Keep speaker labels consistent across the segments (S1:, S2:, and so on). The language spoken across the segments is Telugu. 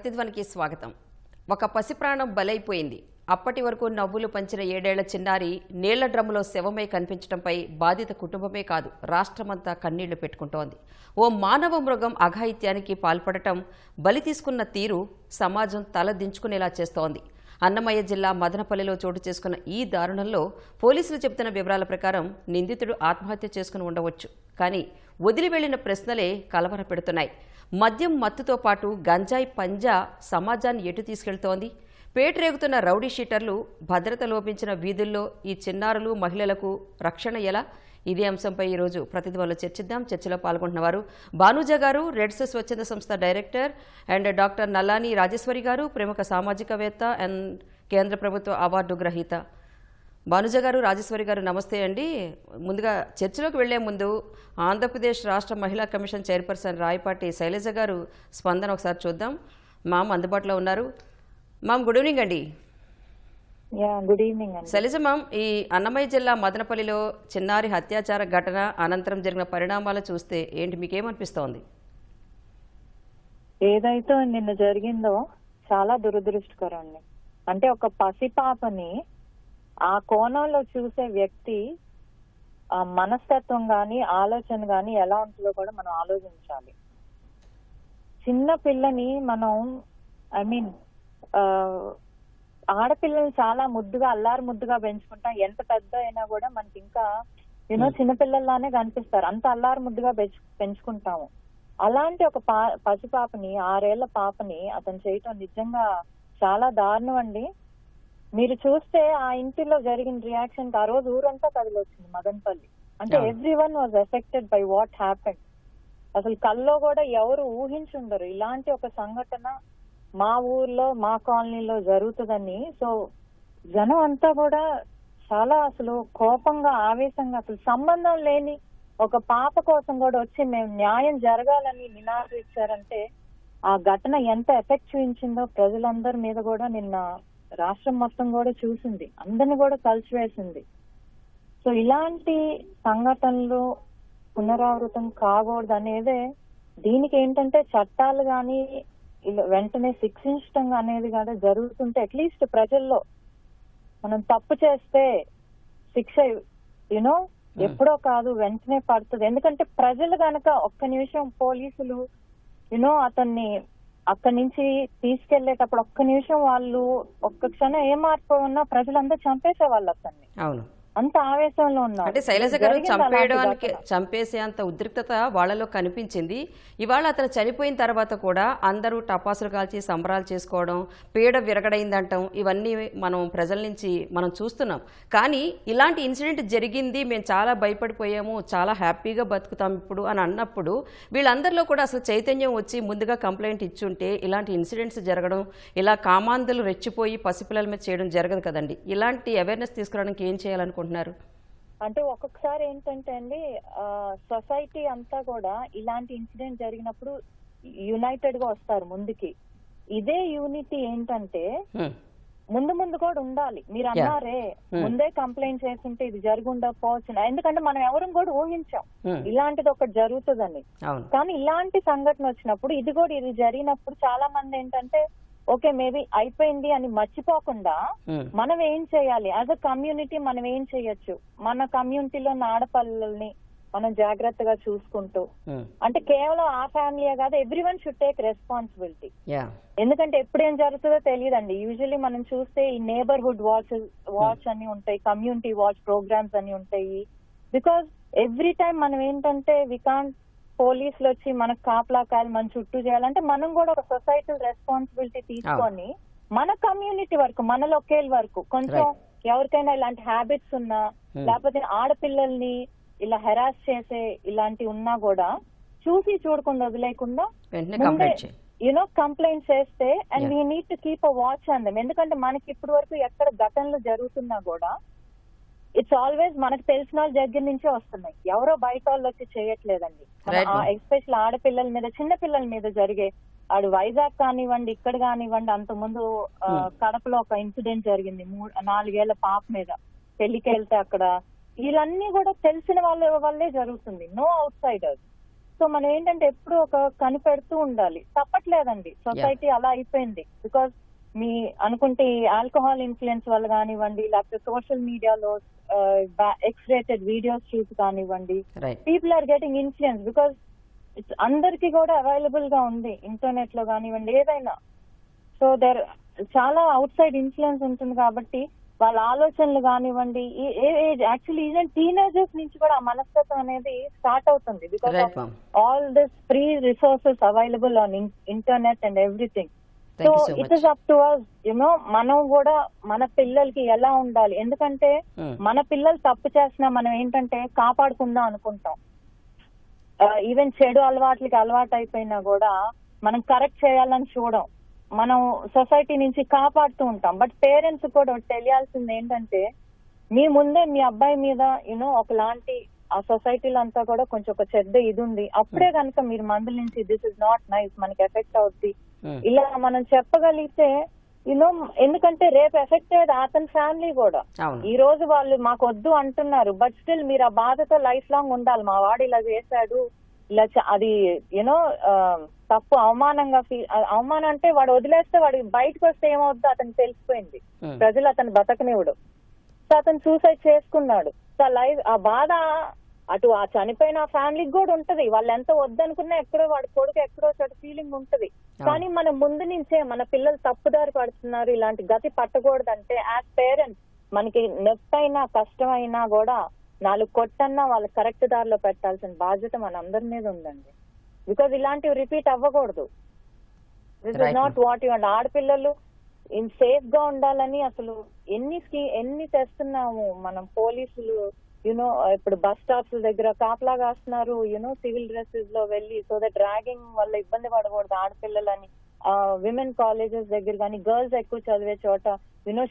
S1: ప్రతిధ్వనికి స్వాగతం. ఒక పసిప్రాణం బలైపోయింది. అప్పటి వరకు నవ్వులు పంచిన 7 ఏళ్ల చిన్నారి నీళ్ల డ్రమ్ములో శవమై కనిపించడంపై బాధిత కుటుంబమే కాదు రాష్ట్రమంతా కన్నీళ్లు పెట్టుకుంటోంది. ఓ మానవ మృగం అఘాయిత్యానికి పాల్పడటం, బలి తీసుకున్న తీరు సమాజం తలదించుకునేలా చేస్తోంది. అన్నమయ్య జిల్లా మదనపల్లిలో చోటు చేసుకున్న ఈ దారుణంలో పోలీసులు చెబుతున్న వివరాల ప్రకారం నిందితుడు ఆత్మహత్య చేసుకుని ఉండవచ్చు. కానీ వదిలి వెళ్లిన ప్రశ్నలే కలవర పెడుతున్నాయి. మద్యం మత్తుతో పాటు గంజాయి పంజా సమాజాన్ని ఎటు తీసుకెళ్తోంది? పేటరేగుతున్న రౌడీ షీటర్లు, భద్రత లోపించిన వీధుల్లో ఈ చిన్నారులు, మహిళలకు రక్షణ ఎలా? ఇదే అంశంపై ఈరోజు ప్రతిధ్వనిలో చర్చిద్దాం. చర్చలో పాల్గొంటున్న వారు భానుజ గారు, రెడ్స్ స్వచ్ఛంద సంస్థ డైరెక్టర్, అండ్ డాక్టర్ నల్లాని రాజేశ్వరి గారు, ప్రముఖ సామాజికవేత్త అండ్ కేంద్ర ప్రభుత్వ అవార్డు గ్రహీత. భానుజ గారు, రాజేశ్వరి గారు, నమస్తే అండి. ముందుగా చర్చలోకి వెళ్లే ముందు ఆంధ్రప్రదేశ్ రాష్ట్ర మహిళా కమిషన్ చైర్పర్సన్ రాయపాటి శైలజ గారు స్పందన ఒకసారి చూద్దాం. మామ్ అందుబాటులో ఉన్నారు. మామ్, గుడ్ ఈవినింగ్ అండి.
S2: గుడ్ ఈవినింగ్ అండి.
S1: శైలజ మామ్, ఈ అన్నమయ్య జిల్లా మదనపల్లిలో చిన్నారి హత్యాచార ఘటన అనంతరం జరిగిన పరిణామాలు చూస్తే ఏంటి, మీకేమనిపిస్తోంది?
S2: ఏదైతే నిన్న జరిగిందో చాలా దురదృష్టకరం అండి. అంటే ఒక పసిపాపని ఆ కోణంలో చూసే వ్యక్తి ఆ మనస్తత్వం గాని, ఆలోచన గాని ఎలా ఉంటుందో కూడా మనం ఆలోచించాలి. చిన్న పిల్లని మనం ఆడపిల్లల్ని చాలా ముద్దుగా, అల్లారు ముద్దుగా పెంచుకుంటాం. ఎంత పెద్ద అయినా కూడా మనకి ఇంకా చిన్నపిల్లల్లానే కనిపిస్తారు. అంత అల్లారు ముద్దుగా పెంచుకుంటాము. అలాంటి ఒక పసిపాపని, 6 ఏళ్ల పాపని అతను చేయటం నిజంగా చాలా దారుణం అండి. మీరు చూస్తే ఆ ఇంటిలో జరిగిన రియాక్షన్ ఆ రోజు ఊరంతా కదిలొచ్చింది మదనపల్లి. అంటే everyone was affected by what happened. అసలు కల్లో కూడా ఎవరు ఊహించుండరు ఇలాంటి ఒక సంఘటన మా ఊర్లో, మా కాలనీలో జరుగుతుందని. సో జనం అంతా కూడా చాలా అసలు కోపంగా, ఆవేశంగా, అసలు సంబంధం లేని ఒక పాప కోసం కూడా వచ్చి మేము న్యాయం జరగాలని నినాదం ఇచ్చారంటే ఆ ఘటన ఎంత ఎఫెక్ట్ చూపించిందో ప్రజలందరి మీద కూడా నిన్న రాష్ట్రం మొత్తం కూడా చూసింది, అందరిని కూడా కలిసివేసింది. సో ఇలాంటి సంఘటనలు పునరావృతం కాకూడదు అనేదే దీనికి ఏంటంటే చట్టాలు కానీ వెంటనే శిక్షించడం అనేది కూడా జరుగుతుంటే అట్లీస్ట్ ప్రజల్లో మనం తప్పు చేస్తే శిక్ష ఎప్పుడో కాదు వెంటనే పడుతుంది. ఎందుకంటే ప్రజలు గనక ఒక్క నిమిషం పోలీసులు అతన్ని అక్కడి నుంచి తీసుకెళ్లేటప్పుడు ఒక్క నిమిషం వాళ్ళు ఒక్క క్షణం ఏ మార్పు ఉన్నా ప్రజలందరూ చంపేసేవాళ్ళు అతన్ని.
S1: అవును,
S2: అంత ఆవేశంలో ఉన్నారు.
S1: అంటే శైలజ గారు, చంపేసేంత ఉద్రిక్తత వాళ్ళలో కనిపించింది. ఇవాళ అతను చనిపోయిన తర్వాత కూడా అందరూ టపాసులు కాల్చి సంబరాలు చేసుకోవడం, పీడ విరగడైందంటాం, ఇవన్నీ మనం ప్రజల నుంచి మనం చూస్తున్నాం. కానీ ఇలాంటి ఇన్సిడెంట్ జరిగింది, మేము చాలా భయపడిపోయాము, చాలా హ్యాపీగా బతుకుతాం ఇప్పుడు అని అన్నప్పుడు వీళ్ళందరిలో కూడా అసలు చైతన్యం వచ్చి ముందుగా కంప్లైంట్ ఇచ్చుంటే ఇలాంటి ఇన్సిడెంట్స్ జరగడం, ఇలా కామాంధులు రెచ్చిపోయి పసిపిల్లల మీద చేయడం జరగదు కదండి. ఇలాంటి అవేర్నెస్ తీసుకురావడానికి ఏం చేయాలనుకుంటున్నారు?
S2: అంటే ఒక్కొక్కసారి ఏంటంటే అండి, సొసైటీ అంతా కూడా ఇలాంటి ఇన్సిడెంట్ జరిగినప్పుడు యునైటెడ్ గా వస్తారు ముందుకి. ఇదే యూనిటీ ఏంటంటే ముందు కూడా ఉండాలి. మీరు అన్నారే ముందే కంప్లైంట్ చేస్తుంటే ఇది జరుగుండకపోవచ్చు, ఎందుకంటే మనం ఎవరు కూడా ఊహించాం ఇలాంటిది ఒకటి జరుగుతుందని. కానీ ఇలాంటి సంఘటన వచ్చినప్పుడు ఇది జరిగినప్పుడు చాలా మంది ఏంటంటే ఓకే మేబీ అయిపోయింది అని మర్చిపోకుండా మనం ఏం చేయాలి, యాజ్ అ కమ్యూనిటీ మనం ఏం చేయొచ్చు, మన కమ్యూనిటీలో ఉన్న ఆడపిల్లల్ని మనం జాగ్రత్తగా చూసుకుంటూ, అంటే కేవలం ఆ ఫ్యామిలీయే కాదు, ఎవ్రీవన్ షుడ్ టేక్ రెస్పాన్సిబిలిటీ. ఎందుకంటే ఎప్పుడేం జరుగుతుందో తెలియదండి. యూజువల్లీ మనం చూస్తే ఈ నేబర్హుడ్ వాచ్ అని ఉంటాయి, కమ్యూనిటీ వాచ్ ప్రోగ్రామ్స్ అని ఉంటాయి. బికాస్ ఎవ్రీ టైం మనం ఏంటంటే వి కాంట్ పోలీసులు వచ్చి మనకు కాపలాకాయలు మన చుట్టూ చేయాలంటే మనం కూడా ఒక సొసైటల్ రెస్పాన్సిబిలిటీ తీసుకొని మన కమ్యూనిటీ వరకు, మన లొకేల్ వరకు కొంచెం ఎవరికైనా ఇలాంటి హ్యాబిట్స్ ఉన్నా, లేకపోతే ఆడపిల్లల్ని ఇలా హెరాస్ చేసే ఇలాంటి ఉన్నా కూడా చూసి చూడకుండా వదిలేకుండా కంప్లైంట్ చేస్తే and we need to keep a watch on them. ఎందుకంటే మనకి ఇప్పటి వరకు ఎక్కడ ఘటనలు జరుగుతున్నా కూడా ఇట్స్ ఆల్వేస్ మనకు తెలిసిన వాళ్ళ దగ్గర నుంచే వస్తున్నాయి, ఎవరో బయట వాళ్ళు వచ్చి చేయట్లేదండి. ఎస్పెషల్ ఆడపిల్లల మీద, చిన్న పిల్లల మీద జరిగే ఆడు వైజాగ్ కానివ్వండి, ఇక్కడ కానివ్వండి, అంతకుముందు కడపలో ఒక ఇన్సిడెంట్ జరిగింది 4 ఏళ్ల పాప మీద, పెళ్లికి వెళ్తే అక్కడ. ఇవన్నీ కూడా తెలిసిన వాళ్ళ వల్లే జరుగుతుంది, నో అవుట్ సైడర్స్. సో మనం ఏంటంటే ఎప్పుడు ఒక కనిపెడుతూ ఉండాలి. తప్పట్లేదండి, సొసైటీ అలా అయిపోయింది. బికాస్ మీ అనుకుంటే ఈ ఆల్కహాల్ ఇన్ఫ్లుయెన్స్ వల్ల కానివ్వండి, లేకపోతే సోషల్ మీడియాలో ఎక్స్ రేటెడ్ వీడియోస్ చూసి కానివ్వండి,
S1: right.
S2: People are getting influence because అందరికి కూడా అవైలబుల్ గా ఉంది ఇంటర్నెట్ లో కానివ్వండి ఏదైనా. సో చాలా అవుట్ సైడ్ ఇన్ఫ్లుయెన్స్ ఉంటుంది కాబట్టి వాళ్ళ ఆలోచనలు కానివ్వండి, యాక్చువల్లీ ఈవెన్ టీనేజర్స్ నుంచి కూడా ఆ మనస్తత్వం అనేది స్టార్ట్ అవుతుంది because
S1: right
S2: of
S1: ma'am.
S2: All this free resources available on internet and everything. So
S1: thank you so
S2: it
S1: much.
S2: Is up to us మనం కూడా మన పిల్లలకి ఎలా ఉండాలి. ఎందుకంటే మన పిల్లలు తప్పు చేసినా మనం ఏంటంటే కాపాడుకుందాం అనుకుంటాం. ఈవెన్ చెడు అలవాట్లకి అలవాటు అయిపోయినా కూడా మనం కరెక్ట్ చేయాలని చూడం, మనం సొసైటీ నుంచి కాపాడుతూ ఉంటాం. బట్ పేరెంట్స్ కూడా తెలియాల్సింది ఏంటంటే మీ ముందే మీ అబ్బాయి మీద ఒకలాంటి ఆ సొసైటీలో అంతా కూడా కొంచెం ఒక చెడ్డ ఇది ఉంది, అప్పుడే కనుక మీరు మందుల నుంచి దిస్ ఇస్ నాట్ నైస్, మనకి ఎఫెక్ట్ అవుద్ది ఇలా మనం చెప్పగలిగితే ఎందుకంటే రేపు ఎఫెక్ట్ అయ్యేది అతని ఫ్యామిలీ కూడా.
S1: అవును.
S2: ఈ రోజు వాళ్ళు మాకు వద్దు అంటున్నారు, బట్ స్టిల్ మీరు ఆ బాధతో లైఫ్ లాంగ్ ఉండాలి. మా వాడు ఇలా చేశాడు, ఇలా అది తప్పు, అవమానంగా అవమానం అంటే వాడు వదిలేస్తే వాడు బయటకు వస్తే ఏమవుద్దో అతనికి తెలిసిపోయింది, ప్రజలు అతను బతకనివ్వడు. సో అతను సూసైడ్ చేసుకున్నాడు. సో లైఫ్ ఆ బాధ అటు ఆ చనిపోయిన ఫ్యామిలీకి కూడా ఉంటది. వాళ్ళు ఎంత వద్దనుకున్నా ఎక్కడో వాడి కొడుకు ఎక్కడో చోట ఫీలింగ్ ఉంటది. కానీ మనం ముందు నుంచే మన పిల్లలు తప్పుదారి పడుతున్నారు, ఇలాంటి గతి పట్టకూడదంటే యాజ్ పేరెంట్స్ మనకి నొప్పి అయినా కష్టమైనా కూడా 4 కొట్టన్నా వాళ్ళు కరెక్ట్ దారిలో పెట్టాల్సిన బాధ్యత మన అందరి మీద ఉందండి. బికాజ్ ఇలాంటివి రిపీట్ అవ్వకూడదు. This is not what you. ఆడపిల్లలు సేఫ్ గా ఉండాలని అసలు ఎన్ని తెస్తున్నాము మనం. పోలీసులు ఇప్పుడు బస్ స్టాప్స్ దగ్గర కాపలా కాస్తున్నారు సివిల్ డ్రెస్సెస్ లో వెళ్ళి, సో దట్ ర్యాగింగ్ వల్ల ఇబ్బంది పడకూడదు ఆడపిల్లలని. విమెన్ కాలేజెస్ దగ్గర కానీ గర్ల్స్ ఎక్కువ చదివే చోట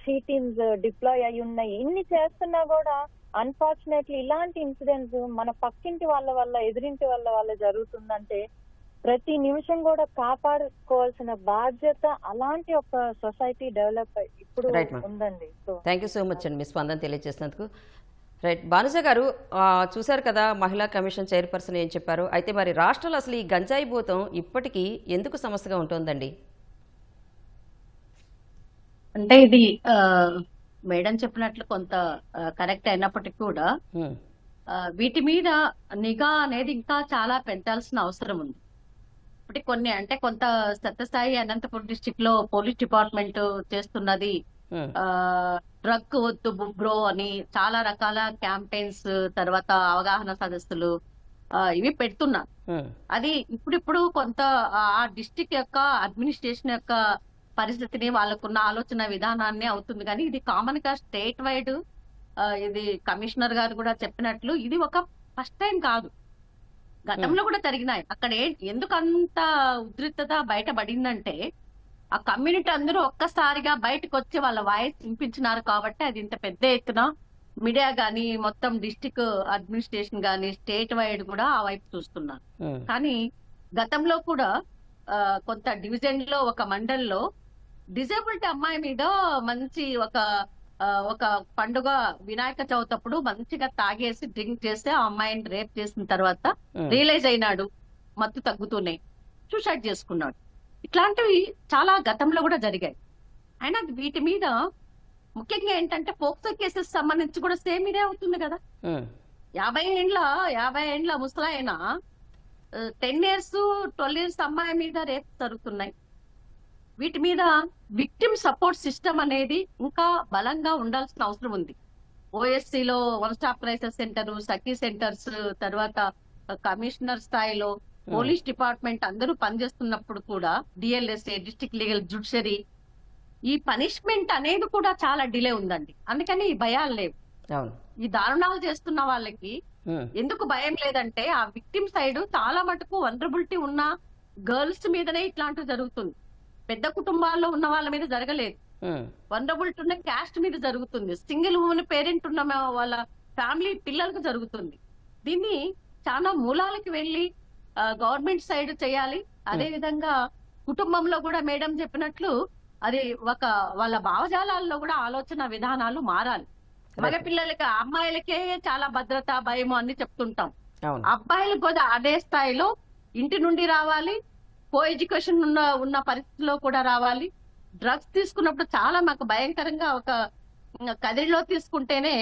S2: షీ టీమ్స్ డిప్లాయ్ అయి ఉన్నాయి. ఇన్ని చేస్తున్నా కూడా అన్ఫార్చునేట్లీ ఇలాంటి ఇన్సిడెంట్స్ మన పక్కింటి వాళ్ళ వల్ల ఎదురింటి వల్ల జరుగుతుందంటే ప్రతి నిమిషం కూడా కాపాడుకోవాల్సిన బాధ్యత అలాంటి ఒక సొసైటీ డెవలప్ ఇప్పుడు ఉందండి. So
S1: thank you so much అండి మీ స్పందన తెలియజేసినందుకు. రైట్. భానుజ గారు చూశారు కదా మహిళా కమిషన్ చైర్పర్సన్ ఏం చెప్పారు. అయితే మరి రాష్ట్రంలో అసలు ఈ గంజాయి భూతం ఇప్పటికీ ఎందుకు సమస్యగా ఉంటుందండి?
S3: అంటే ఇది మేడం చెప్పినట్లు కొంత కరెక్ట్ అయినప్పటికీ కూడా వీటి మీద నిఘా అనేది ఇంకా చాలా పెంచాల్సిన అవసరం ఉంది. ఇప్పటికి కొన్ని అంటే కొంత సత్యసాయి అనంతపురం డిస్ట్రిక్ట్ లో పోలీస్ డిపార్ట్మెంట్ చేస్తున్నది డ్రగ్ వద్దు బ్రో అని చాలా రకాల క్యాంపెయిన్స్, తర్వాత అవగాహన సదస్సులు ఇవి పెడుతున్నారు. అది ఇప్పుడిప్పుడు కొంత ఆ డిస్ట్రిక్ట్ యొక్క అడ్మినిస్ట్రేషన్ యొక్క పరిస్థితిని వాళ్ళకున్న ఆలోచన విధానాన్ని అవుతుంది. కానీ ఇది కామన్ గా స్టేట్ వైడ్ ఇది కమిషనర్ గారు కూడా చెప్పినట్లు ఇది ఒక ఫస్ట్ టైం కాదు, గతంలో కూడా జరిగినాయి. అక్కడ ఎందుకు అంత ఉద్రిక్తత బయటపడిందంటే ఆ కమ్యూనిటీ అందరూ ఒక్కసారిగా బయటకు వచ్చి వాళ్ళ వాయిస్ వినిపించినారు కాబట్టి అది ఇంత పెద్ద ఎత్తున మీడియా గానీ మొత్తం డిస్ట్రిక్ట్ అడ్మినిస్ట్రేషన్ గానీ స్టేట్ వైడ్ కూడా ఆ వైపు చూస్తున్నారు. కానీ గతంలో కూడా కొంత డివిజన్ లో ఒక మండల్లో డిజేబుల్డ్ అమ్మాయి మీద మంచి ఒక పండుగ వినాయక చవితి అప్పుడు మంచిగా తాగేసి డ్రింక్ చేస్తే ఆ అమ్మాయిని రేప్ చేసిన తర్వాత రియలైజ్ అయినాడు, మత్తు తగ్గుతూనే సూసైడ్ చేసుకున్నాడు. ఇట్లాంటివి చాలా గతంలో కూడా జరిగాయి. అయినా వీటి మీద ముఖ్యంగా ఏంటంటే పోక్సో కేసెస్ సంబంధించి కూడా సేమ్ ఇదే అవుతుంది కదా. 50 ఏండ్ల ముసలాయన 10 years 12 years అమ్మాయి మీద రేప్ జరుగుతున్నాయి. వీటి మీద విక్టిమ్ సపోర్ట్ సిస్టమ్ అనేది ఇంకా బలంగా ఉండాల్సిన అవసరం ఉంది. ఓఎస్సీలో 1 స్టాప్ క్రైసిస్ సెంటర్, సఖీ సెంటర్స్, తర్వాత కమిషనర్ స్థాయిలో పోలీస్ డిపార్ట్మెంట్ అందరూ పనిచేస్తున్నప్పుడు కూడా డిఎల్ఎస్ఏ డిస్ట్రిక్ట్ లీగల్ జ్యుడిషియరీ ఈ పనిష్మెంట్ అనేది కూడా చాలా డిలే ఉందండి. అందుకని ఈ భయాలు లేవు. ఈ దారుణాలు చేస్తున్న వాళ్ళకి ఎందుకు భయం లేదంటే ఆ విక్టిమ్ సైడ్ చాలా మటుకు వనరబిలిటీ ఉన్న గర్ల్స్ మీదనే ఇట్లాంటివి జరుగుతుంది. పెద్ద కుటుంబాల్లో ఉన్న వాళ్ళ మీద జరగలేదు. వనరబిలిటీ ఉన్న క్యాస్ట్ మీద జరుగుతుంది. సింగిల్ ఉమెన్ పేరెంట్ ఉన్న వాళ్ళ ఫ్యామిలీ పిల్లలకు జరుగుతుంది. దీన్ని చాలా మూలాలకి వెళ్ళి గవర్నమెంట్ సైడ్ చేయాలి. అదే విధంగా కుటుంబంలో కూడా మేడం చెప్పినట్లు అది వాళ్ళ భావజాలాల్లో కూడా ఆలోచన విధానాలు మారాలి. మగ పిల్లలకి అమ్మాయిలకే చాలా భద్రత భయం అన్ని చెప్తుంటాం.
S1: అవును.
S3: అబ్బాయిలు కూడా అదే స్థాయిలో ఇంటి నుండి రావాలి, కో ఎడ్యుకేషన్ ఉన్న పరిస్థితిలో కూడా రావాలి. డ్రగ్స్ తీసుకున్నప్పుడు చాలా మాకు భయంకరంగా ఒక కదిరిలో తీసుకుంటేనే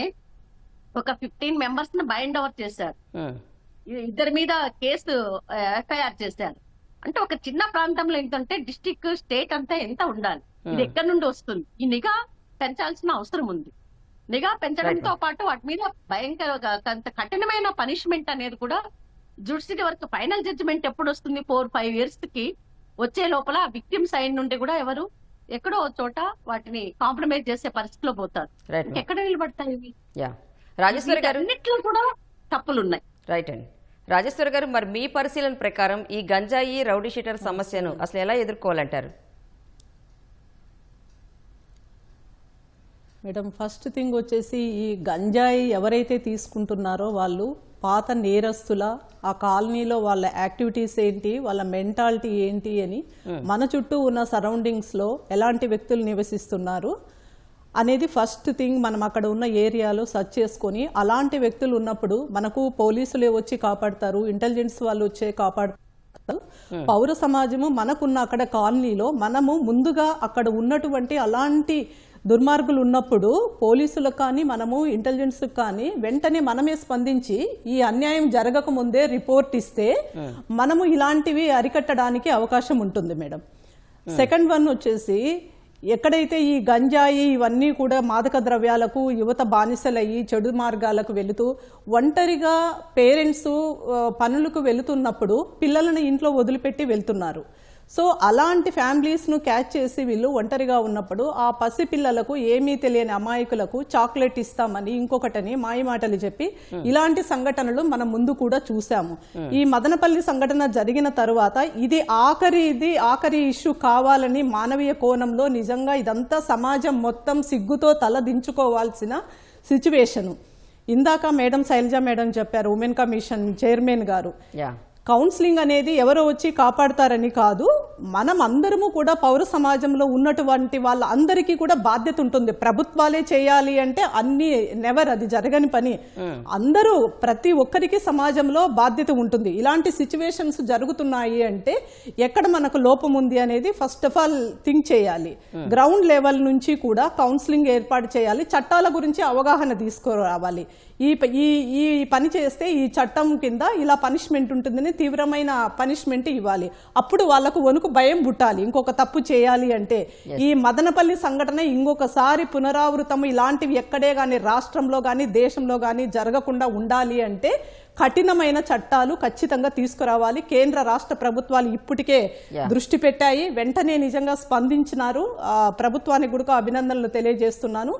S3: ఒక 15 మెంబర్స్ ని బైండ్ ఓవర్ చేశారు. ఇద్దరి మీద కేసు ఎఫ్ఐఆర్ చేశారు. అంటే ఒక చిన్న ప్రాంతంలో ఏంటంటే డిస్టిక్ స్టేట్ అంతా ఎంత ఉండాలి, ఇది ఎక్కడి నుండి వస్తుంది? ఈ నిఘా పెంచాల్సిన అవసరం ఉంది. నిఘా పెంచడంతో పాటు వాటి మీద భయంకర కఠినమైన పనిష్మెంట్ అనేది కూడా జుడిషియరీ వరకు ఫైనల్ జడ్జిమెంట్ ఎప్పుడు వస్తుంది? 4-5 years కి వచ్చే లోపల విక్టిమ్ సైడ్ నుండి కూడా ఎవరు ఎక్కడో చోట వాటిని కాంప్రమైజ్ చేసే పరిస్థితిలో పోతారు. ఎక్కడ నిలబడతాయి ఇవి?
S1: రాజేశ్వరి గారు,
S3: అన్నిట్లో కూడా తప్పులు ఉన్నాయి.
S1: రైట్ అండి. రాజేశ్వరి గారు, మరి మీ పరిశీలన ప్రకారం ఈ గంజాయి రౌడీ షీటర్ సమస్యను అసలు ఎలా ఎదుర్కోవాలంటారు?
S4: మేడం, ఫస్ట్ థింగ్ వచ్చేసి ఈ గంజాయి ఎవరైతే తీసుకుంటున్నారో వాళ్ళు పాత నేరస్తుల, ఆ కాలనీలో వాళ్ళ యాక్టివిటీస్ ఏంటి, వాళ్ళ మెంటాలిటీ ఏంటి అని, మన చుట్టూ ఉన్న సరౌండింగ్స్లో ఎలాంటి వ్యక్తులు నివసిస్తున్నారు అనేది ఫస్ట్ థింగ్ మనం అక్కడ ఉన్న ఏరియాలో సర్చ్ చేసుకొని, అలాంటి వ్యక్తులు ఉన్నప్పుడు మనకు పోలీసులే వచ్చి కాపాడతారు, ఇంటెలిజెన్స్ వాళ్ళు వచ్చే కాపాడతారు, పౌర సమాజము మనకున్న అక్కడ కాలనీలో మనము ముందుగా అక్కడ ఉన్నటువంటి అలాంటి దుర్మార్గులు ఉన్నప్పుడు పోలీసులకు కానీ మనము ఇంటెలిజెన్స్ కానీ వెంటనే మనమే స్పందించి ఈ అన్యాయం జరగక ముందే రిపోర్ట్ ఇస్తే మనము ఇలాంటివి అరికట్టడానికి అవకాశం ఉంటుంది మేడం. సెకండ్ వన్ వచ్చేసి, ఎక్కడైతే ఈ గంజాయి ఇవన్నీ కూడా మాదక ద్రవ్యాలకు యువత బానిసలయ్యి చెడు మార్గాలకు వెళుతూ ఒంటరిగా పేరెంట్స్ పనులకు వెళుతున్నప్పుడు పిల్లలను ఇంట్లో వదిలిపెట్టి వెళ్తున్నారు. సో అలాంటి ఫ్యామిలీస్ను క్యాచ్ చేసి వీళ్ళు ఒంటరిగా ఉన్నప్పుడు ఆ పసి పిల్లలకు ఏమీ తెలియని అమాయకులకు చాక్లెట్ ఇస్తామని ఇంకొకటని మాయమాటలు చెప్పి ఇలాంటి సంఘటనలు మనం ముందు కూడా చూసాము. ఈ మదనపల్లి సంఘటన జరిగిన తరువాత ఇది ఆఖరి ఇష్యూ కావాలని మానవీయ కోణంలో నిజంగా ఇదంతా సమాజం మొత్తం సిగ్గుతో తల దించుకోవాల్సిన సిచ్యువేషను. ఇందాక మేడం శైలజ మేడం చెప్పారు, ఉమెన్ కమిషన్ చైర్మన్ గారు, కౌన్సిలింగ్ అనేది ఎవరో వచ్చి కాపాడతారని కాదు, మనం అందరము కూడా పౌర సమాజంలో ఉన్నటువంటి వాళ్ళందరికీ కూడా బాధ్యత ఉంటుంది. ప్రభుత్వాలే చేయాలి అంటే అన్ని నెవర్, అది జరగని పని. అందరూ ప్రతి ఒక్కరికి సమాజంలో బాధ్యత ఉంటుంది. ఇలాంటి సిచ్యువేషన్స్ జరుగుతున్నాయి అంటే ఎక్కడ మనకు లోపం ఉంది అనేది ఫస్ట్ ఆఫ్ ఆల్ థింక్ చేయాలి. గ్రౌండ్ లెవెల్ నుంచి కూడా కౌన్సిలింగ్ ఏర్పాటు చేయాలి, చట్టాల గురించి అవగాహన తీసుకురావాలి. ఈ పని చేస్తే ఈ చట్టం కింద ఇలా పనిష్మెంట్ ఉంటుందని తీవ్రమైన పనిష్మెంట్ ఇవ్వాలి. అప్పుడు వాళ్ళకు వణుకు భయం పుట్టాలి ఇంకొక తప్పు చేయాలి అంటే. ఈ మదనపల్లి సంఘటన ఇంకొకసారి పునరావృతం ఇలాంటివి ఎక్కడే కానీ రాష్ట్రంలో కానీ దేశంలో కానీ జరగకుండా ఉండాలి అంటే కఠినమైన చట్టాలు ఖచ్చితంగా తీసుకురావాలి. కేంద్ర రాష్ట్ర ప్రభుత్వాలు ఇప్పటికే దృష్టి పెట్టాయి, వెంటనే నిజంగా స్పందించినారు. ప్రభుత్వానికి కూడా అభినందనలు తెలియజేస్తున్నాను.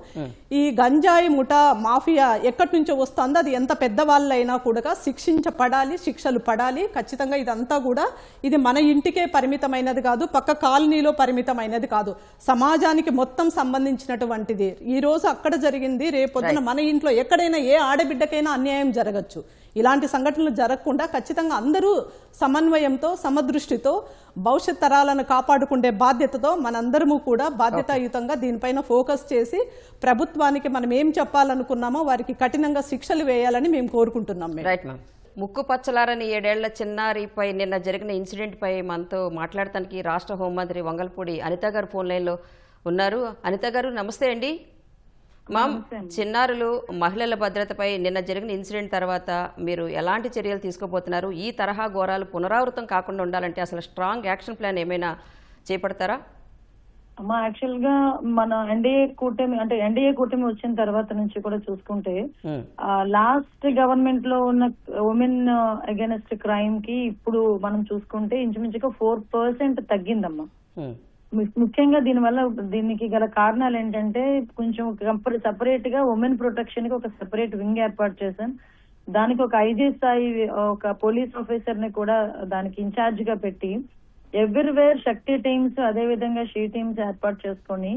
S4: ఈ గంజాయి ముఠా మాఫియా ఎక్కడి నుంచో వస్తుందో అది ఎంత పెద్దవాళ్ళైనా కూడా శిక్షించబడాలి, శిక్షలు పడాలి ఖచ్చితంగా. ఇదంతా కూడా ఇది మన ఇంటికే పరిమితమైనది కాదు, పక్క కాలనీలో పరిమితమైనది కాదు, సమాజానికి మొత్తం సంబంధించినటువంటిది. ఈ రోజు అక్కడ జరిగింది, రేపొద్దున మన ఇంట్లో ఎక్కడైనా ఏ ఆడబిడ్డకైనా అన్యాయం జరగచ్చు. ఇలాంటి సంఘటనలు జరగకుండా ఖచ్చితంగా అందరూ సమన్వయంతో సమదృష్టితో భవిష్యత్ తరాలను కాపాడుకునే బాధ్యతతో మనందరము కూడా బాధ్యతాయుతంగా దీనిపైన ఫోకస్ చేసి ప్రభుత్వానికి మనం ఏం చెప్పాలనుకున్నామో వారికి కఠినంగా శిక్షలు వేయాలని మేము కోరుకుంటున్నాం.
S1: Right ma'am. ముక్కు పచ్చలారని 7 ఏళ్ల చిన్నారిపై నిన్న జరిగిన ఇన్సిడెంట్ పై మనతో మాట్లాడటానికి రాష్ట్ర హోంమంత్రి వంగల్పూడి అనిత గారు ఫోన్ లైన్లో ఉన్నారు. అనిత గారు నమస్తే అండి. మామ్, చిన్నారులు మహిళల భద్రతపై నిన్న జరిగిన ఇన్సిడెంట్ తర్వాత మీరు ఎలాంటి చర్యలు తీసుకోబోతున్నారు? ఈ తరహా ఘోరాలు పునరావృతం కాకుండా ఉండాలంటే అసలు స్ట్రాంగ్ యాక్షన్ ప్లాన్ ఏమైనా చేపడతారా?
S2: అమ్మా, యాక్చువల్ గా మన ఎన్డీఏ కూటమి వచ్చిన తర్వాత నుంచి కూడా చూసుకుంటే లాస్ట్ గవర్నమెంట్ లో ఉన్న ఉమెన్ అగైనెస్ట్ క్రైమ్ కి ఇప్పుడు మనం చూసుకుంటే ఇంచుమించుగా 4% తగ్గిందమ్మా. ముఖ్యంగా దీనికి గల కారణాలు ఏంటంటే కొంచెం సపరేట్ గా ఉమెన్ ప్రొటెక్షన్ కి ఒక సెపరేట్ వింగ్ ఏర్పాటు చేశాం. దానికి ఒక ఐజీ స్థాయి ఒక పోలీస్ ఆఫీసర్ ని కూడా దానికి ఇన్ఛార్జ్ గా పెట్టి ఎవ్రీవేర్ శక్తి టీమ్స్ అదే విధంగా షీ టీమ్స్ ఏర్పాటు చేసుకొని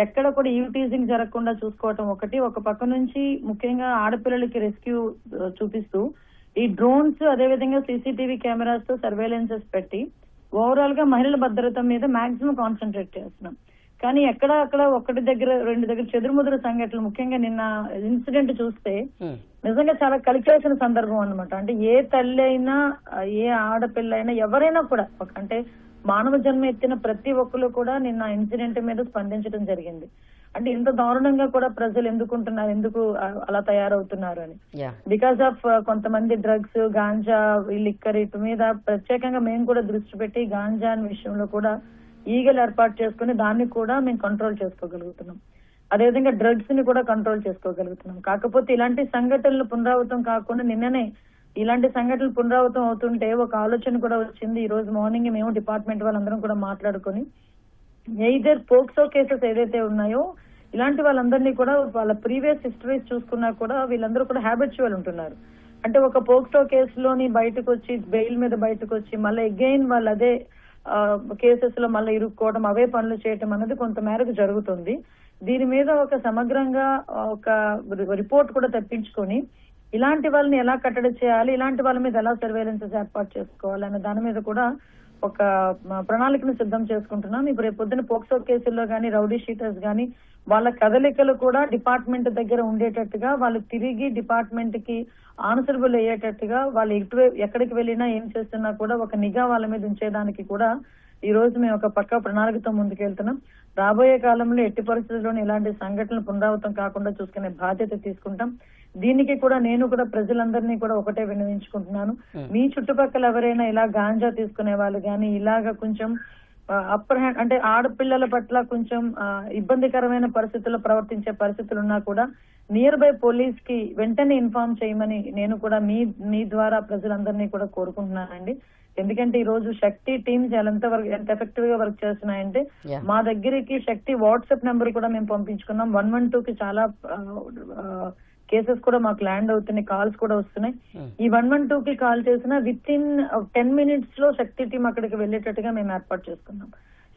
S2: ఎక్కడ కూడా టీజింగ్ జరగకుండా చూసుకోవటం ఒకటి. ఒక పక్క నుంచి ముఖ్యంగా ఆడపిల్లలకి రెస్క్యూ చూపిస్తూ ఈ డ్రోన్స్ అదే విధంగా సీసీటీవీ కెమెరాస్ తో సర్వేలెన్సెస్ పెట్టి ఓవరాల్ గా మహిళల భద్రత మీద మాక్సిమం కాన్సన్ట్రేట్ చేస్తున్నాం.
S5: కానీ అక్కడ ఒకటి దగ్గర 2 దగ్గర చెదురుముదురు సంఘటనలు, ముఖ్యంగా నిన్న ఇన్సిడెంట్ చూస్తే నిజంగా చాలా కలిచేసిన సందర్భం అన్నమాట. అంటే ఏ తల్లి అయినా, ఏ ఆడపిల్ల అయినా, ఎవరైనా కూడా అంటే మానవ జన్మ ఎత్తిన ప్రతి ఒక్కరు కూడా నిన్న ఇన్సిడెంట్ మీద స్పందించడం జరిగింది. అంటే ఇంత దారుణంగా కూడా ప్రజలు ఎందుకుంటున్నారు, ఎందుకు అలా తయారవుతున్నారు అని. బికాస్ ఆఫ్ కొంతమంది డ్రగ్స్, గాంజా, లిక్కర్ ఇటు మీద ప్రత్యేకంగా మేము కూడా దృష్టి పెట్టి గాంజా అనే విషయంలో కూడా ఈగలు ఏర్పాటు చేసుకుని దాన్ని కూడా మేము కంట్రోల్ చేసుకోగలుగుతున్నాం. అదేవిధంగా డ్రగ్స్ ని కూడా కంట్రోల్ చేసుకోగలుగుతున్నాం. కాకపోతే ఇలాంటి సంఘటనలు పునరావృతం కాకుండా నిన్ననే ఇలాంటి సంఘటనలు పునరావృతం అవుతుంటే ఒక ఆలోచన కూడా వచ్చింది. ఈ రోజు మార్నింగ్ మేము డిపార్ట్మెంట్ వాళ్ళందరం కూడా మాట్లాడుకుని ఎయిదర్ పోక్సో కేసెస్ ఏదైతే ఉన్నాయో ఇలాంటి వాళ్ళందరినీ కూడా వాళ్ళ ప్రీవియస్ హిస్టరీస్ చూసుకున్నా కూడా వీళ్ళందరూ కూడా హ్యాబిచువల్ ఉంటున్నారు. అంటే ఒక పోక్సో కేసులోని బయటకు వచ్చి బెయిల్ మీద బయటకు వచ్చి మళ్ళీ అగైన్ వాళ్ళు అదే కేసెస్ లో మళ్ళీ ఇరుక్కోవడం, అవే పనులు చేయటం అనేది కొంత మేరకు జరుగుతుంది. దీని మీద ఒక సమగ్రంగా ఒక రిపోర్ట్ కూడా తెప్పించుకొని ఇలాంటి వాళ్ళని ఎలా కట్టడి చేయాలి, ఇలాంటి వాళ్ళ మీద ఎలా సర్వేలెన్సెస్ ఏర్పాటు చేసుకోవాలి అనే దాని మీద కూడా ఒక ప్రణాళికను సిద్ధం చేసుకుంటున్నాం. ఇప్పుడు రేపు పొద్దున పోక్సో కేసుల్లో కానీ, రౌడీ షీటర్స్ కానీ వాళ్ళ కదలికలు కూడా డిపార్ట్మెంట్ దగ్గర ఉండేటట్టుగా, వాళ్ళు తిరిగి డిపార్ట్మెంట్ కి ఆన్సరబుల్ అయ్యేటట్టుగా, వాళ్ళు ఎక్కడికి వెళ్ళినా ఏం చేస్తున్నా కూడా ఒక నిఘా వాళ్ళ మీద ఉంచేదానికి కూడా ఈ రోజు మేము ఒక పక్కా ప్రణాళికతో ముందుకెళ్తున్నాం. రాబోయే కాలంలో ఎట్టి పరిస్థితుల్లోనూ ఇలాంటి సంఘటనలు పునరావృతం కాకుండా చూసుకునే బాధ్యత తీసుకుంటాం. దీనికి కూడా నేను కూడా ప్రజలందరినీ కూడా ఒకటే విన్నవించుకుంటున్నాను. మీ చుట్టుపక్కల ఎవరైనా ఇలా గాంజా తీసుకునే వాళ్ళు కానీ, ఇలాగా కొంచెం అప్పర్ హ్యాండ్ అంటే ఆడపిల్లల పట్ల కొంచెం ఇబ్బందికరమైన పరిస్థితుల్లో ప్రవర్తించే పరిస్థితులు ఉన్నా కూడా నియర్ బై పోలీస్ కి వెంటనే ఇన్ఫార్మ్ చేయమని నేను కూడా మీ ద్వారా ప్రజలందరినీ కూడా కోరుకుంటున్నానండి. ఎందుకంటే ఈ రోజు శక్తి టీమ్స్ ఎంత ఎఫెక్టివ్ గా వర్క్ చేస్తున్నాయంటే మా దగ్గరికి శక్తి వాట్సాప్ నెంబర్ కూడా మేము పంపించుకున్నాం. 112 కి చాలా కేసెస్ కూడా మాకు ల్యాండ్ అవుతున్నాయి, కాల్స్ కూడా వస్తున్నాయి. ఈ 112 కి కాల్ చేసిన విత్ ఇన్ 10 minutes లో శక్తి టీం అక్కడికి వెళ్ళేటట్టుగా మేము ఏర్పాటు చేసుకున్నాం.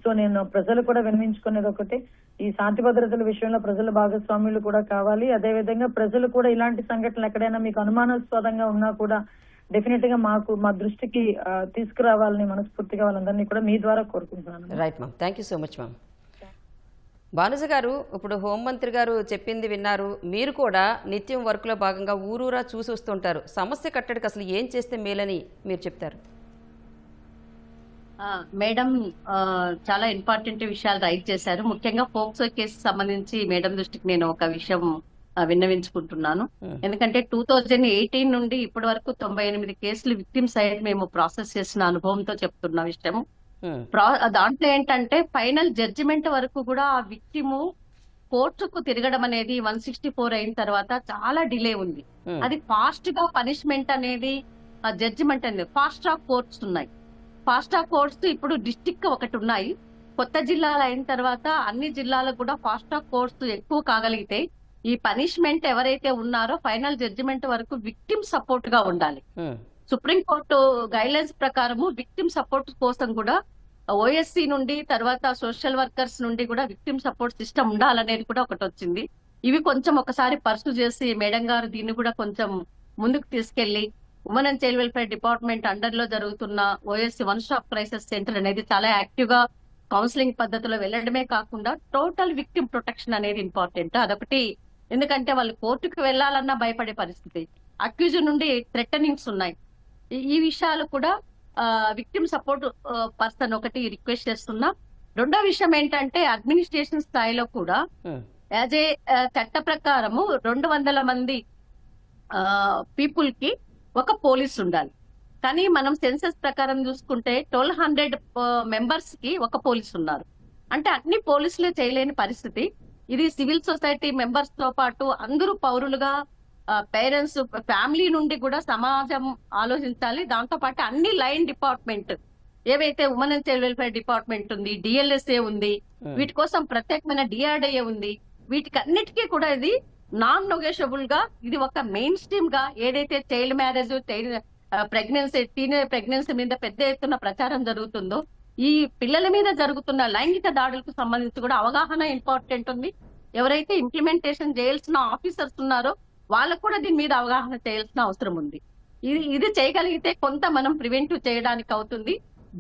S5: సో నేను ప్రజలు కూడా వినిపించుకునేది ఒకటి, ఈ శాంతి భద్రతల విషయంలో ప్రజల భాగస్వామ్యులు కూడా కావాలి. అదేవిధంగా ప్రజలు కూడా ఇలాంటి సంఘటనలు ఎక్కడైనా మీకు అనుమానాస్పదంగా ఉన్నా కూడా డెఫినెట్ గా మా దృష్టికి తీసుకురావాలని మనస్ఫూర్తిగా వాళ్ళందరినీ కూడా మీ ద్వారా కోరుకుంటున్నాను.
S1: Right ma'am, thank you so much ma'am. Bhanuja గారు, ఇప్పుడు హోంమంత్రి గారు చెప్పింది విన్నారు. మీరు కూడా నిత్యం వర్క్లో భాగంగా ఊరూరా చూసి వస్తుంటారు. సమస్య కట్టడికి అసలు ఏం చేస్తే మేలని మీరు చెప్తారు?
S3: మేడం చాలా ఇంపార్టెంట్ విషయాలు రైట్ చేశారు. ముఖ్యంగా పోక్సో కేసు సంబంధించి మేడం దృష్టికి నేను ఒక విషయం విన్నవించుకుంటున్నాను. ఎందుకంటే 2018 నుండి ఇప్పటి వరకు 98 కేసులు విక్టిమ్ సైడ్ మేము ప్రాసెస్ చేసిన అనుభవంతో చెప్తున్న విషయం. దాంట్లో ఏంటంటే ఫైనల్ జడ్జిమెంట్ వరకు కూడా ఆ విక్టిము కోర్టుకు తిరగడం అనేది 164 అయిన తర్వాత చాలా డిలే ఉంది. అది ఫాస్ట్ గా పనిష్మెంట్ అనేది జడ్జిమెంట్ అనేది ఫాస్ట్ ట్రాక్ కోర్ట్స్ ఉన్నాయి. ఫాస్ట్ ట్రాక్ కోర్ట్స్ ఇప్పుడు డిస్టిక్ ఒకటి ఉన్నాయి. కొత్త జిల్లాలు అయిన తర్వాత అన్ని జిల్లాలకు కూడా ఫాస్ట్ ట్రాక్ కోర్ట్స్ ఎక్కువ కాగలిగితే ఈ పనిష్మెంట్ ఎవరైతే ఉన్నారో ఫైనల్ జడ్జిమెంట్ వరకు విక్టిమ్ సపోర్ట్ గా ఉండాలి. సుప్రీంకోర్టు గైడ్లైన్స్ ప్రకారము విక్టిమ్ సపోర్ట్ కోసం కూడా ఓఎస్సీ నుండి తర్వాత సోషల్ వర్కర్స్ నుండి కూడా విక్టిమ్ సపోర్ట్ సిస్టమ్ ఉండాలనేది కూడా ఒకటి వచ్చింది. ఇవి కొంచెం ఒకసారి పర్సు చేసి మేడం గారు దీన్ని కూడా కొంచెం ముందుకు తీసుకెళ్లి women and child welfare department under లో జరుగుతున్న OSC one stop crisis centre అనేది చాలా యాక్టివ్ గా కౌన్సిలింగ్ పద్ధతిలో వెళ్ళడమే కాకుండా టోటల్ విక్టిమ్ ప్రొటెక్షన్ అనేది ఇంపార్టెంట్. అదొకటి. ఎందుకంటే వాళ్ళు కోర్టుకు వెళ్లాలన్నా భయపడే పరిస్థితి, అక్యూజ్ నుండి థ్రెటనింగ్స్ ఉన్నాయి. ఈ విషయాలు కూడా విక్టిమ్ సపోర్ట్ పర్సన్ ఒకటి రిక్వెస్ట్ చేస్తున్నా. రెండో విషయం ఏంటంటే అడ్మినిస్ట్రేషన్ స్థాయిలో కూడా యాజ్ ఏ చట్ట ప్రకారము 200 మంది పీపుల్ కి ఒక పోలీస్ ఉండాలి. కానీ మనం సెన్సస్ ప్రకారం చూసుకుంటే 1200 మెంబర్స్ కి ఒక పోలీస్ ఉన్నారు. అంటే అన్ని పోలీసులే చేయలేని పరిస్థితి. ఇది సివిల్ సొసైటీ మెంబర్స్ తో పాటు అందరూ పౌరులుగా, పేరెంట్స్, ఫ్యామిలీ నుండి కూడా సమాజం ఆలోచించాలి. దాంతో పాటు అన్ని లైన్ డిపార్ట్మెంట్ ఏవైతే women and child welfare department ఉంది, డిఎల్ఎస్ఏ ఉంది, వీటి కోసం ప్రత్యేకమైన డిఆర్డిఏ ఉంది. వీటికి అన్నిటికీ కూడా ఇది నాన్ నెగోషియబుల్ గా ఇది ఒక మెయిన్ స్ట్రీమ్ గా ఏదైతే చైల్డ్ మ్యారేజ్, టీనేజ్ ప్రెగ్నెన్సీ మీద పెద్ద ఎత్తున ప్రచారం జరుగుతుందో ఈ పిల్లల మీద జరుగుతున్న లైంగిక దాడులకు సంబంధించి కూడా అవగాహన ఇంపార్టెంట్ ఉంది. ఎవరైతే ఇంప్లిమెంటేషన్ చేయాల్సిన ఆఫీసర్స్ ఉన్నారో వాళ్ళకు కూడా దీని మీద అవగాహన చేయాల్సిన అవసరం ఉంది. ఇది చేయగలిగితే కొంత మనం ప్రివెంటివ్ చేయడానికి అవుతుంది.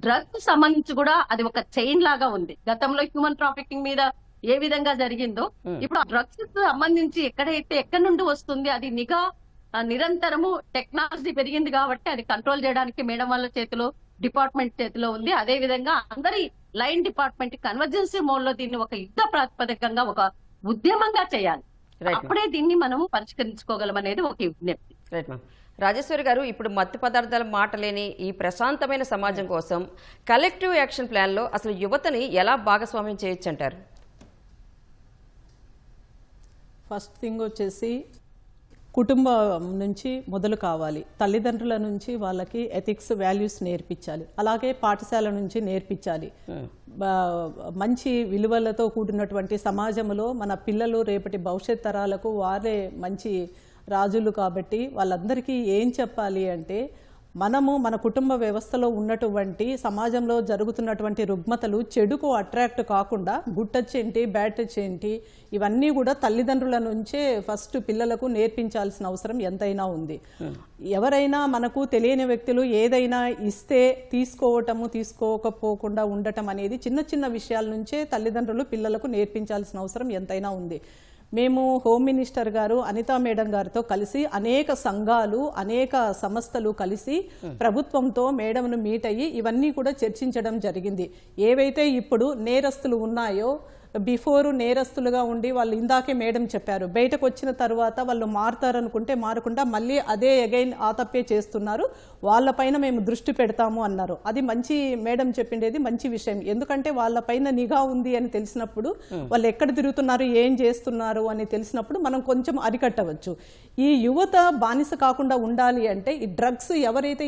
S3: డ్రగ్స్ సంబంధించి కూడా అది ఒక చైన్ లాగా ఉంది. గతంలో హ్యూమన్ ట్రాఫికింగ్ మీద ఏ విధంగా జరిగిందో ఇప్పుడు డ్రగ్స్ సంబంధించి ఎక్కడి నుండి వస్తుంది అది నిఘా నిరంతరము టెక్నాలజీ పెరిగింది కాబట్టి అది కంట్రోల్ చేయడానికి మేడం వాళ్ళ చేతిలో, డిపార్ట్మెంట్ చేతిలో ఉంది. అదే విధంగా అందరి లైన్ డిపార్ట్మెంట్ కన్వర్జెన్సీ మోడ్ లో దీన్ని ఒక యుద్ధ ప్రాతిపదికంగా ఒక ఉద్యమంగా చేయాలి. అప్పుడే దీన్ని మనం పరిష్కరించుకోగలం అనేది ఒక విజ్ఞప్తి.
S1: Right ma'am. రాజేశ్వరి గారు, ఇప్పుడు మత్తు పదార్థాల మాట లేని ఈ ప్రశాంతమైన సమాజం కోసం కలెక్టివ్ యాక్షన్ ప్లాన్లో అసలు యువతని ఎలా భాగస్వామ్యం చేయొచ్చు అంటారు?
S4: ఫస్ట్ థింగ్ వచ్చేసి కుటుంబం నుంచి మొదలు కావాలి. తల్లిదండ్రుల నుంచి వాళ్ళకి ఎథిక్స్, వాల్యూస్ నేర్పించాలి. అలాగే పాఠశాల నుంచి నేర్పించాలి. మంచి విలువలతో కూడినటువంటి సమాజంలో మన పిల్లలు రేపటి భవిష్యత్ తరాలకు వారే మంచి రాజులు కాబట్టి వాళ్ళందరికీ ఏం చెప్పాలి అంటే, మనము మన కుటుంబ వ్యవస్థలో ఉన్నటువంటి సమాజంలో జరుగుతున్నటువంటి రుగ్మతలు చెడుకు అట్రాక్ట్ కాకుండా గుడ్ టచ్ ఏంటి, బ్యాడ్ టచ్ ఏంటి, ఇవన్నీ కూడా తల్లిదండ్రుల నుంచే ఫస్ట్ పిల్లలకు నేర్పించాల్సిన అవసరం ఎంతైనా ఉంది. ఎవరైనా మనకు తెలియని వ్యక్తులు ఏదైనా ఇస్తే తీసుకోకపోకుండా ఉండటం అనేది చిన్న చిన్న విషయాల నుంచే తల్లిదండ్రులు పిల్లలకు నేర్పించాల్సిన అవసరం ఎంతైనా ఉంది. మేము హోమ్ మినిస్టర్ గారు అనితా మేడం గారితో కలిసి అనేక సంఘాలు, అనేక సంస్థలు కలిసి ప్రభుత్వంతో మేడంను మీట్ అయ్యి ఇవన్నీ కూడా చర్చించడం జరిగింది. ఏవైతే ఇప్పుడు నేరస్తులు ఉన్నాయో, బిఫోర్ నేరస్తులుగా ఉండి వాళ్ళు ఇందాకే మేడం చెప్పారు, బయటకు వచ్చిన తర్వాత వాళ్ళు మారుతారనుకుంటే మారకుండా మళ్ళీ అదే అగైన్ ఆ తప్పే చేస్తున్నారు, వాళ్ళపైన మేము దృష్టి పెడతాము అన్నారు. అది మంచి మేడం చెప్పిండేది మంచి విషయం. ఎందుకంటే వాళ్ళపైన నిఘా ఉంది అని తెలిసినప్పుడు, వాళ్ళు ఎక్కడ తిరుగుతున్నారు, ఏం చేస్తున్నారు అని తెలిసినప్పుడు మనం కొంచెం అరికట్టవచ్చు. ఈ యువత బానిస కాకుండా ఉండాలి అంటే ఈ డ్రగ్స్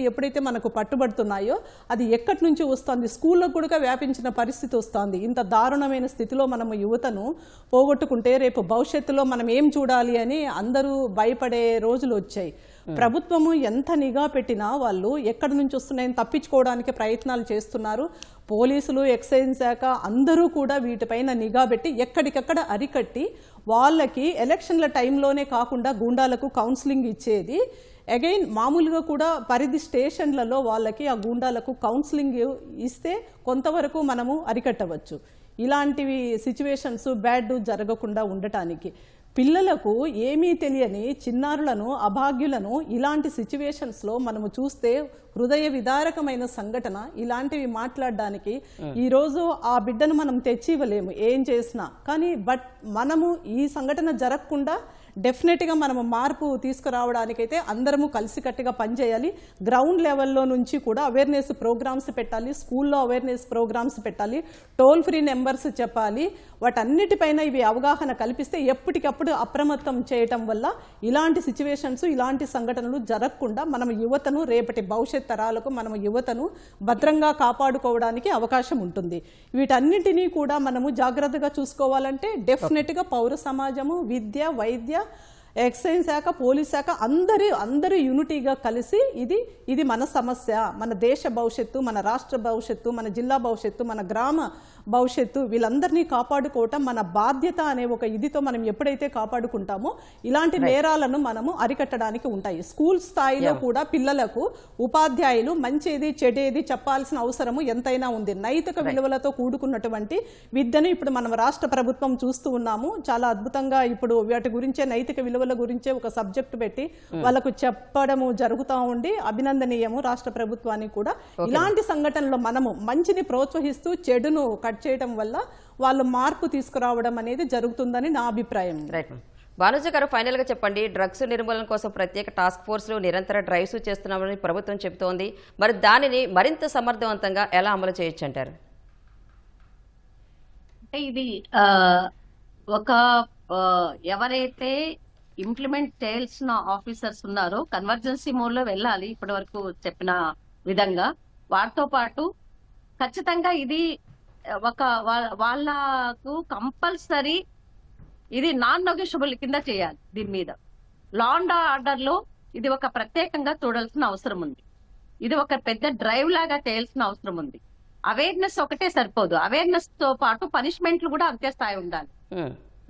S4: ఎప్పుడైతే మనకు పట్టుబడుతున్నాయో అది ఎక్కడి నుంచి వస్తుంది, స్కూల్లో కూడా వ్యాపించిన పరిస్థితి వస్తుంది. ఇంత దారుణమైన స్థితిలో మనము యువతను పోగొట్టుకుంటే రేపు భవిష్యత్తులో మనం ఏం చూడాలి అని అందరూ భయపడే రోజులు వచ్చాయి. ప్రభుత్వము ఎంత నిఘా పెట్టినా వాళ్ళు ఎక్కడి నుంచి వస్తున్నాయని తప్పించుకోవడానికి ప్రయత్నాలు చేస్తున్నారు. పోలీసులు, ఎక్సైజ్ శాఖ అందరూ కూడా వీటిపైన నిఘా పెట్టి ఎక్కడికక్కడ అరికట్టి వాళ్ళకి ఎలక్షన్ల టైంలోనే కాకుండా గూండాలకు కౌన్సిలింగ్ ఇచ్చేది. అగైన్ మామూలుగా కూడా పరిధి స్టేషన్లలో వాళ్ళకి ఆ గూండాలకు కౌన్సిలింగ్ ఇస్తే కొంతవరకు మనము అరికట్టవచ్చు. ఇలాంటివి సిచ్యువేషన్స్ బ్యాడ్ జరగకుండా ఉండటానికి పిల్లలకు ఏమీ తెలియని చిన్నారులను, అభాగ్యులను ఇలాంటి సిచ్యువేషన్స్లో మనము చూస్తే హృదయ విదారకమైన సంఘటన. ఇలాంటివి మాట్లాడడానికి ఈరోజు ఆ బిడ్డను మనం తెచ్చి ఇవ్వలేము ఏం చేసినా, కానీ బట్ మనము ఈ సంఘటన జరగకుండా డెఫినెట్గా మనము మార్పు తీసుకురావడానికైతే అందరము కలిసికట్టుగా పనిచేయాలి. గ్రౌండ్ లెవెల్లో నుంచి కూడా అవేర్నెస్ ప్రోగ్రామ్స్ పెట్టాలి, స్కూల్లో అవేర్నెస్ ప్రోగ్రామ్స్ పెట్టాలి, టోల్ ఫ్రీ నెంబర్స్ చెప్పాలి. వాటన్నిటిపైన ఇవి అవగాహన కల్పిస్తే ఎప్పటికప్పుడు అప్రమత్తం చేయటం వల్ల ఇలాంటి సిచ్యువేషన్స్, ఇలాంటి సంఘటనలు జరగకుండా మనం యువతను, రేపటి భవిష్యత్ తరాలకు మనము యువతను భద్రంగా కాపాడుకోవడానికి అవకాశం ఉంటుంది. వీటన్నిటినీ కూడా మనము జాగ్రత్తగా చూసుకోవాలంటే డెఫినెట్గా పౌర సమాజము, విద్య, వైద్య, ఎక్సైజ్ శాఖ, పోలీస్ శాఖ అందరూ యూనిటీగా కలిసి ఇది మన సమస్య, మన దేశ భవిష్యత్తు, మన రాష్ట్ర భవిష్యత్తు, మన జిల్లా భవిష్యత్తు, మన గ్రామ భవిష్యత్తు, వీళ్ళందరినీ కాపాడుకోవటం మన బాధ్యత అనే ఒక ఇదితో మనం ఎప్పుడైతే కాపాడుకుంటామో ఇలాంటి నేరాలను మనము అరికట్టడానికి ఉంటాయి. స్కూల్ స్థాయిలో కూడా పిల్లలకు ఉపాధ్యాయులు మంచిది చెడేది చెప్పాల్సిన అవసరము ఎంతైనా ఉంది. నైతిక విలువలతో కూడుకున్నటువంటి విద్యను ఇప్పుడు మనం రాష్ట్ర ప్రభుత్వం చూస్తూ ఉన్నాము. చాలా అద్భుతంగా ఇప్పుడు వాటి గురించే, నైతిక విలువల గురించే ఒక సబ్జెక్ట్ పెట్టి వాళ్ళకు చెప్పడము జరుగుతూ ఉండి అభినందనీయము రాష్ట్ర ప్రభుత్వానికి కూడా. ఇలాంటి సంఘటనలో మనము మంచిని ప్రోత్సహిస్తూ చెడును చేయటం వల్ల వాళ్ళు మార్పు తీసుకురావడం అనేది జరుగుతుందని నా అభిప్రాయం.
S1: రైట్. భానుజ గారు, ఫైనల్ గా చెప్పండి, డ్రగ్స్ నిర్మూలన కోసం ప్రత్యేక టాస్క్ ఫోర్స్లు నిరంతర డ్రైవ్స్ చేస్తున్నామని ప్రభుత్వం చెబుతోంది. మరి దానిని మరింత సమర్థవంతంగా ఎలా అమలు చేయొచ్చు అంటారు?
S3: ఇది ఒక ఎవరైతే ఇంప్లిమెంట్ చేయాల్సిన ఆఫీసర్స్ ఉన్నారో కన్వర్జెన్సీ మోడ్ లో వెళ్ళాలి. ఇప్పటి వరకు చెప్పిన విధంగా వాటితో పాటు ఖచ్చితంగా ఇది వాళ్ళకు కంపల్సరీ ఇది నాన్ నెగోషియబుల్ కింద చేయాలి. దీని మీద లా అండ్ ఆర్డర్ లో ఇది ఒక ప్రత్యేకంగా చూడాల్సిన అవసరం ఉంది. ఇది ఒక పెద్ద డ్రైవ్ లాగా చేయాల్సిన అవసరం ఉంది. అవేర్నెస్ ఒకటే సరిపోదు, అవేర్నెస్ తో పాటు పనిష్మెంట్లు కూడా అంతే స్థాయి ఉండాలి.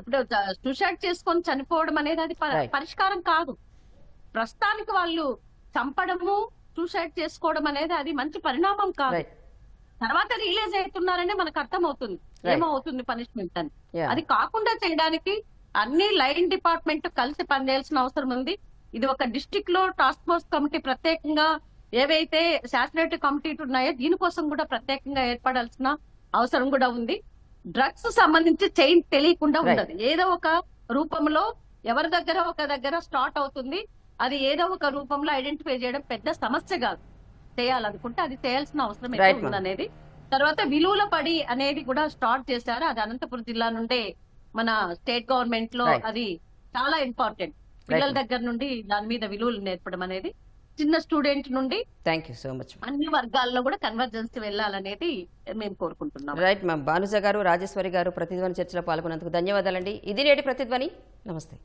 S3: ఇప్పుడు సూసైడ్ చేసుకొని చనిపోవడం అనేది అది పరిష్కారం కాదు. ప్రస్తుతానికి వాళ్ళు చంపడము, సూసైడ్ చేసుకోవడం అనేది అది మంచి పరిణామం కాదు. తర్వాత రియలైజ్ అవుతున్నారని మనకు అర్థమవుతుంది ఏమవుతుంది పనిష్మెంట్ అని.
S1: Yeah.
S3: అది కాకుండా చేయడానికి అన్ని లైన్ డిపార్ట్మెంట్ కలిసి పనిచేయాల్సిన అవసరం ఉంది. ఇది ఒక డిస్ట్రిక్ట్ లో టాస్క్ ఫోర్స్ కమిటీ ప్రత్యేకంగా ఏవైతే శాస్త్రేటివ్ కమిటీ ఉన్నాయో దీనికోసం కూడా ప్రత్యేకంగా ఏర్పడాల్సిన అవసరం కూడా ఉంది. డ్రగ్స్ సంబంధించి చైన్ తెలియకుండా ఉండదు. ఏదో ఒక రూపంలో ఎవరి దగ్గర ఒక దగ్గర స్టార్ట్ అవుతుంది. అది ఏదో ఒక రూపంలో ఐడెంటిఫై చేయడం పెద్ద సమస్య కాదు. చేయాలనుకుంటే అది చేయాల్సిన అవసరం
S1: Right,
S3: ఎంత ఉందనేది. తర్వాత విలువల పడి అనేది కూడా స్టార్ట్ చేశారు. అది అనంతపురం జిల్లా నుండే మన స్టేట్ గవర్నమెంట్ లో
S1: Right.
S3: అది చాలా ఇంపార్టెంట్. పిల్లల దగ్గర నుండి దాని మీద విలువలు నేర్పడం అనేది చిన్న స్టూడెంట్ నుండి
S1: థ్యాంక్ యూ సో మచ్.
S3: అన్ని వర్గాల్లో కూడా కన్వర్జెన్స్ వెళ్ళాలనేది మేము కోరుకుంటున్నాం.
S1: Right ma'am. భానుజ గారు, రాజేశ్వరి గారు ప్రతిధ్వని చర్చలో పాల్గొన్నందుకు ధన్యవాదాలండి. ఇది నేటి ప్రతిధ్వని. నమస్తే.